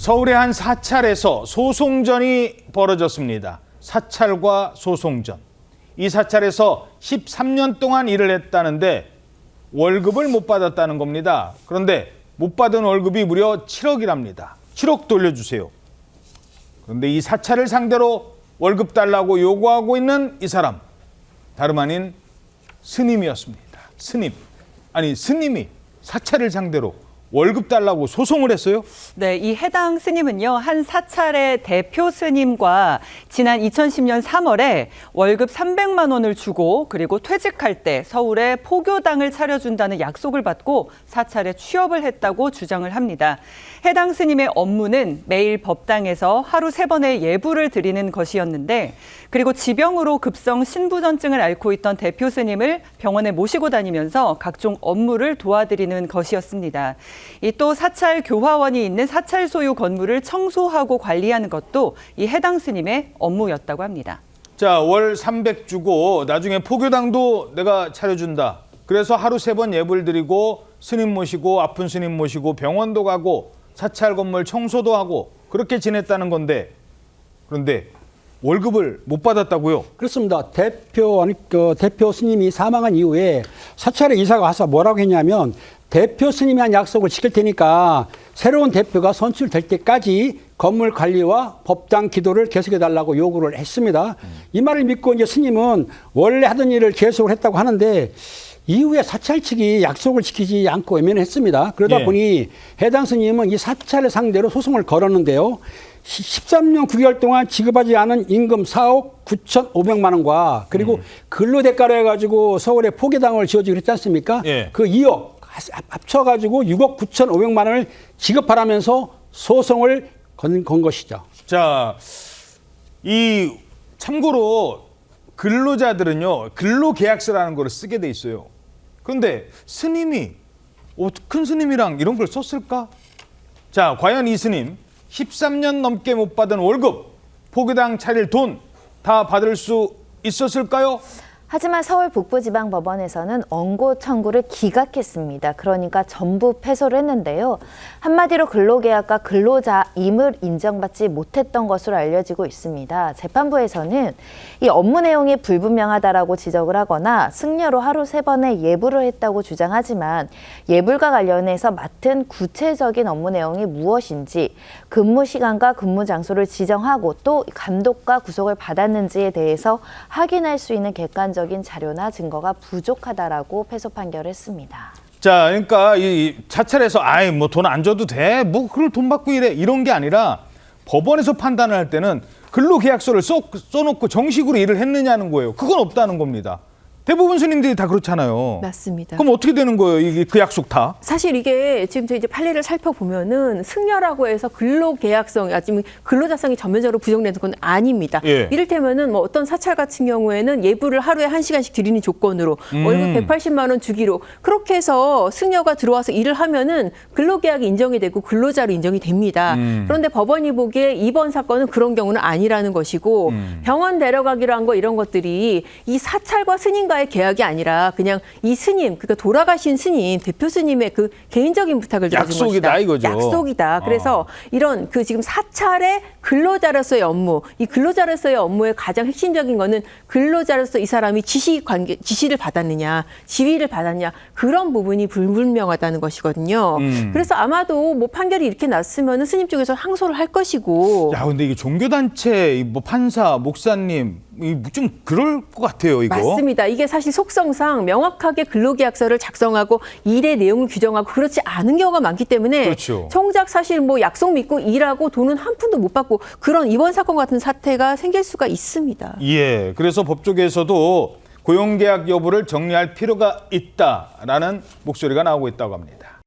서울의 한 사찰에서 소송전이 벌어졌습니다. 사찰과 소송전. 이 사찰에서 13년 동안 일을 했다는데 월급을 못 받았다는 겁니다. 그런데 못 받은 월급이 무려 7억이랍니다. 7억 돌려주세요. 그런데 이 사찰을 상대로 월급 달라고 요구하고 있는 이 사람, 다름 아닌 스님이었습니다. 스님이 사찰을 상대로 월급 달라고 소송을 했어요? 네, 이 해당 스님은요, 한 사찰의 대표 스님과 지난 2010년 3월에 월급 300만 원을 주고 그리고 퇴직할 때 서울에 포교당을 차려준다는 약속을 받고 사찰에 취업을 했다고 주장을 합니다. 해당 스님의 업무는 매일 법당에서 하루 3번의 예불을 드리는 것이었는데, 그리고 지병으로 급성 신부전증을 앓고 있던 대표 스님을 병원에 모시고 다니면서 각종 업무를 도와드리는 것이었습니다. 이 또 사찰 교화원이 있는 사찰 소유 건물을 청소하고 관리하는 것도 이 해당 스님의 업무였다고 합니다. 자, 월 300 주고 나중에 포교당도 내가 차려준다. 그래서 하루 3번 예불 드리고 스님 모시고 아픈 스님 모시고 병원도 가고 사찰 건물 청소도 하고 그렇게 지냈다는 건데, 그런데 월급을 못 받았다고요? 그렇습니다. 대표 스님이 사망한 이후에 사찰에 이사가 와서 뭐라고 했냐면, 대표 스님이 한 약속을 지킬 테니까 새로운 대표가 선출될 때까지 건물 관리와 법당 기도를 계속해달라고 요구를 했습니다. 이 말을 믿고 이제 스님은 원래 하던 일을 계속을 했다고 하는데, 이후에 사찰 측이 약속을 지키지 않고 외면했습니다. 그러다 보니 해당 스님은 이 사찰을 상대로 소송을 걸었는데요. 13년 9개월 동안 지급하지 않은 임금 4억 9,500만 원과 그리고 근로대가로 해가지고 서울에 포교당을 지어주기로 했지 않습니까? 그 2억 합쳐가지고 6억 9,500만 원을 지급하라면서 소송을 건 것이죠. 자, 참고로 근로자들은요, 근로계약서라는 걸 쓰게 돼 있어요. 그런데 스님이 큰 스님이랑 이런 걸 썼을까? 자, 과연 이 스님 13년 넘게 못 받은 월급, 포교당 차릴 돈 다 받을 수 있었을까요? 하지만 서울 북부지방법원에서는 원고 청구를 기각했습니다. 그러니까 전부 패소를 했는데요. 한마디로 근로계약과 근로자임을 인정받지 못했던 것으로 알려지고 있습니다. 재판부에서는 이 업무 내용이 불분명하다라고 지적을 하거나 승려로 하루 3번의 예불을 했다고 주장하지만, 예불과 관련해서 맡은 구체적인 업무 내용이 무엇인지, 근무 시간과 근무 장소를 지정하고 또 감독과 구속을 받았는지에 대해서 확인할 수 있는 객관적인 자료나 증거가 부족하다라고 패소 판결했습니다. 자, 그러니까 이 사찰에서 뭐 돈 안 줘도 돼, 뭐 그걸 돈 받고 이래, 이런 게 아니라 법원에서 판단을 할 때는 근로계약서를 써놓고 정식으로 일을 했느냐는 거예요. 그건 없다는 겁니다. 대부분 스님들이 다 그렇잖아요. 맞습니다. 그럼 어떻게 되는 거예요? 그 약속 다? 사실 이게 지금 저희 이제 판례를 살펴보면은 승려라고 해서 근로계약성, 아니면 근로자성이 전면적으로 부정되는 건 아닙니다. 이를테면은 뭐 어떤 사찰 같은 경우에는 예불을 하루에 1시간씩 드리는 조건으로 월급 180만 원 주기로 그렇게 해서 승려가 들어와서 일을 하면은 근로계약이 인정이 되고 근로자로 인정이 됩니다. 그런데 법원이 보기에 이번 사건은 그런 경우는 아니라는 것이고, 병원 데려가기로 한 거 이런 것들이 이 사찰과 스님과 계약이 아니라 그냥 이 스님, 그러니까 돌아가신 스님, 대표 스님의 그 개인적인 부탁을 들어준 약속이다, 것이다. 이거죠. 약속이다. 그래서 이런 지금 사찰의 근로자로서의 업무, 이 근로자로서의 업무의 가장 핵심적인 거는 근로자로서 이 사람이 지시를 받았느냐, 지휘를 받았냐, 그런 부분이 불분명하다는 것이거든요. 그래서 아마도 뭐 판결이 이렇게 났으면 스님 쪽에서 항소를 할 것이고. 야, 근데 이게 종교단체, 뭐 판사, 목사님, 좀 그럴 것 같아요, 이거. 맞습니다. 이게 사실 속성상 명확하게 근로계약서를 작성하고 일의 내용을 규정하고 그렇지 않은 경우가 많기 때문에, 그렇죠. 정작 사실 뭐 약속 믿고 일하고 돈은 한 푼도 못 받고 그런 이번 사건 같은 사태가 생길 수가 있습니다. 예, 그래서 법조계에서도 고용계약 여부를 정리할 필요가 있다라는 목소리가 나오고 있다고 합니다.